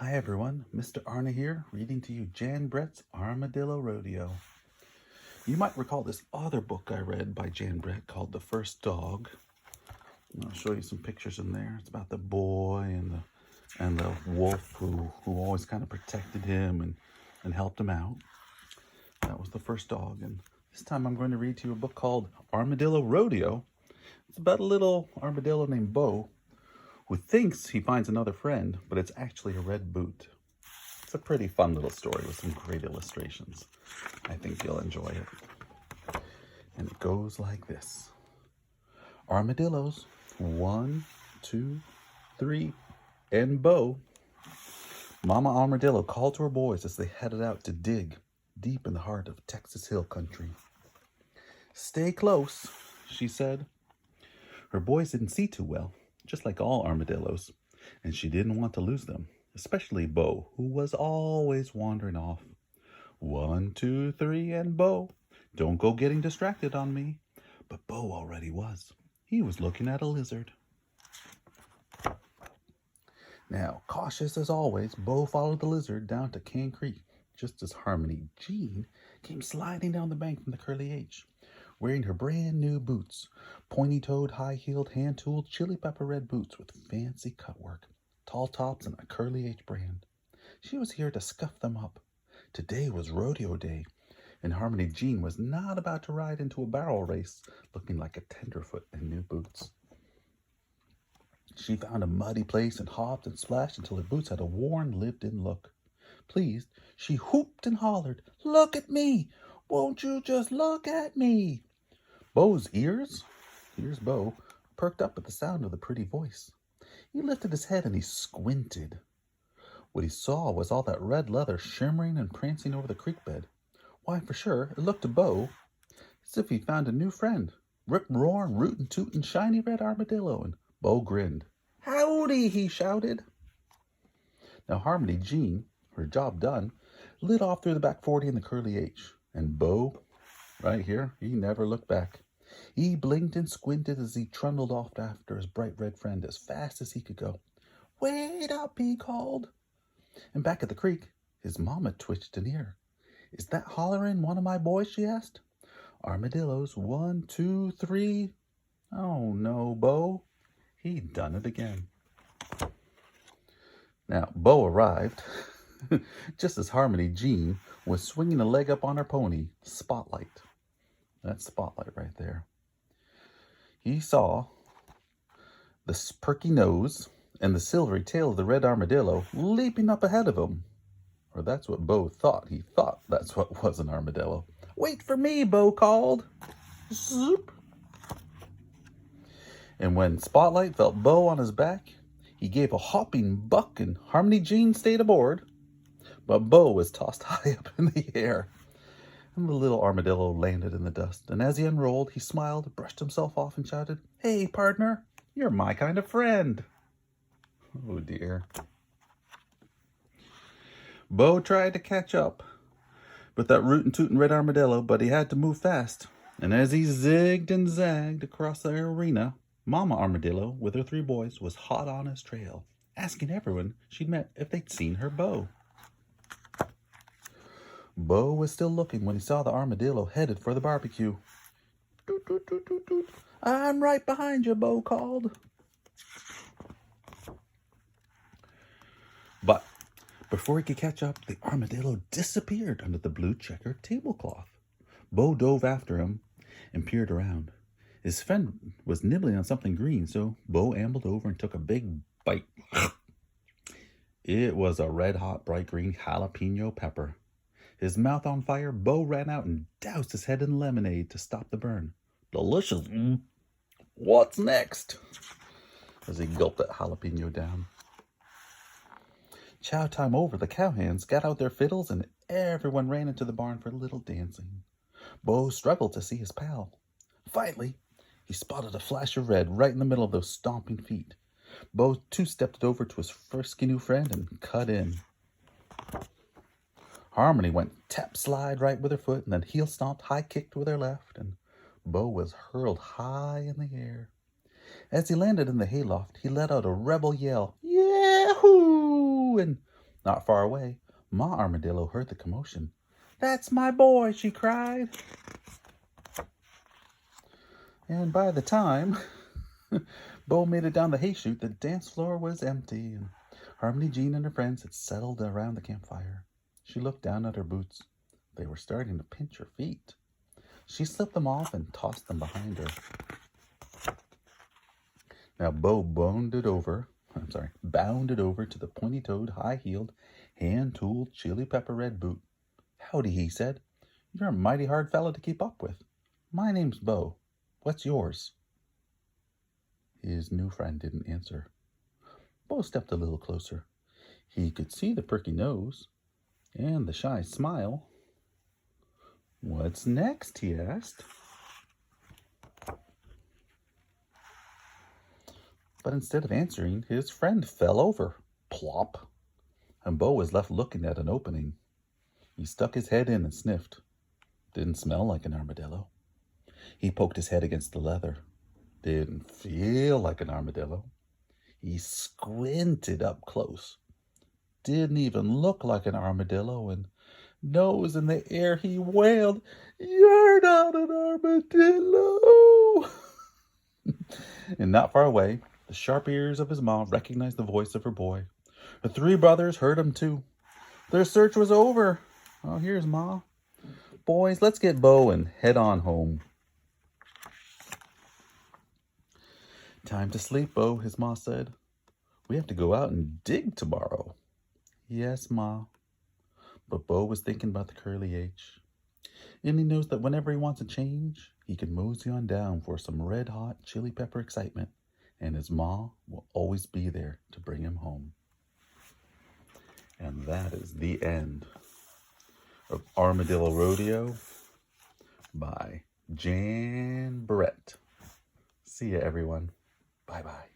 Hi everyone, Mr. Arne here, reading to you Jan Brett's Armadillo Rodeo. You might recall this other book I read by Jan Brett called The First Dog. I'll show you some pictures in there. It's about the boy and the wolf who always kind of protected him and helped him out. That was The First Dog, and this time I'm going to read to you a book called Armadillo Rodeo. It's about a little armadillo named Bo who thinks he finds another friend, but it's actually a red boot. It's a pretty fun little story with some great illustrations. I think you'll enjoy it. And it goes like this. Armadillos, 1, 2, 3, and Bo. Mama Armadillo called to her boys as they headed out to dig deep in the heart of Texas Hill Country. Stay close, she said. Her boys didn't see too well, just like all armadillos, and she didn't want to lose them, especially Bo, who was always wandering off. 1, 2, 3, and Bo. Don't go getting distracted on me. But Bo already was. He was looking at a lizard. Now, cautious as always, Bo followed the lizard down to Can Creek, just as Harmony Jean came sliding down the bank from the Curly H, wearing her brand new boots, pointy-toed, high-heeled, hand-tooled, chili pepper red boots with fancy cutwork, tall tops, and a Curly H brand. She was here to scuff them up. Today was rodeo day, and Harmony Jean was not about to ride into a barrel race looking like a tenderfoot in new boots. She found a muddy place and hopped and splashed until her boots had a worn, lived-in look. Pleased, she whooped and hollered, "Look at me! Won't you just look at me?" Bo's ears, here's Bo, perked up at the sound of the pretty voice. He lifted his head and he squinted. What he saw was all that red leather shimmering and prancing over the creek bed. Why, for sure, it looked to Bo as if he'd found a new friend. Rip-roaring, rootin', tootin', shiny red armadillo, and Bo grinned. "Howdy!" he shouted. Now Harmony Jean, her job done, lit off through the back 40 in the Curly H, and Bo, right here, he never looked back. He blinked and squinted as he trundled off after his bright red friend as fast as he could go. "Wait up," he called. And back at the creek, his mama twitched an ear. "Is that hollering one of my boys?" she asked. "Armadillos, 1, 2, 3. Oh no, Bo. He'd done it again. Now, Bo arrived just as Harmony Jean was swinging a leg up on her pony, Spotlight. That's Spotlight right there. He saw the perky nose and the silvery tail of the red armadillo leaping up ahead of him. Or that's what Bo thought. He thought that's what was an armadillo. "Wait for me," Bo called. Zoop. And when Spotlight felt Bo on his back, he gave a hopping buck and Harmony Jean stayed aboard. But Bo was tossed high up in the air. And the little armadillo landed in the dust. And as he unrolled, he smiled, brushed himself off, and shouted, "Hey, partner, you're my kind of friend." Oh, dear. Bo tried to catch up with that rootin'-tootin' red armadillo, but he had to move fast. And as he zigged and zagged across the arena, Mama Armadillo, with her 3 boys, was hot on his trail, asking everyone she'd met if they'd seen her Bo. Bo was still looking when he saw the armadillo headed for the barbecue. "Doot, doot, doot, doot, doot. I'm right behind you," Bo called. But before he could catch up, the armadillo disappeared under the blue checkered tablecloth. Bo dove after him and peered around. His friend was nibbling on something green, so Bo ambled over and took a big bite. It was a red-hot, bright green jalapeno pepper. His mouth on fire, Bo ran out and doused his head in lemonade to stop the burn. "Delicious. What's next?" as he gulped that jalapeno down. Chow time over, the cowhands got out their fiddles and everyone ran into the barn for a little dancing. Bo struggled to see his pal. Finally, he spotted a flash of red right in the middle of those stomping feet. Bo two-stepped over to his frisky new friend and cut in. Harmony went tap-slide right with her foot and then heel-stomped, high-kicked with her left, and Bo was hurled high in the air. As he landed in the hayloft, he let out a rebel yell, "Yahoo!" and Not far away, Ma Armadillo heard the commotion. "That's my boy," she cried. And by the time Bo made it down the hay chute, the dance floor was empty, and Harmony, Jean, and her friends had settled around the campfire. She looked down at her boots. They were starting to pinch her feet. She slipped them off and tossed them behind her. Now Bo bounded over to the pointy-toed, high-heeled, hand-tooled, chili pepper red boot. "Howdy," he said. "You're a mighty hard fellow to keep up with. My name's Bo. What's yours?" His new friend didn't answer. Bo stepped a little closer. He could see the perky nose and the shy smile. "What's next?" he asked. But instead of answering, his friend fell over. Plop! And Bo was left looking at an opening. He stuck his head in and sniffed. Didn't smell like an armadillo. He poked his head against the leather. Didn't feel like an armadillo. He squinted up close. Didn't even look like an armadillo, and nose in the air he wailed, "You're not an armadillo!" And not far away, the sharp ears of his mom recognized the voice of her boy. The three brothers heard him too. Their search was over. "Oh, here's Ma. Boys, let's get Bo and head on home." "Time to sleep, Bo," his Ma said. "We have to go out and dig tomorrow." "Yes, Ma." But Bo was thinking about the curly H. And he knows that whenever he wants a change, he can mosey on down for some red-hot chili pepper excitement, and his Ma will always be there to bring him home. And that is the end of Armadillo Rodeo by Jan Brett. See ya, everyone. Bye-bye.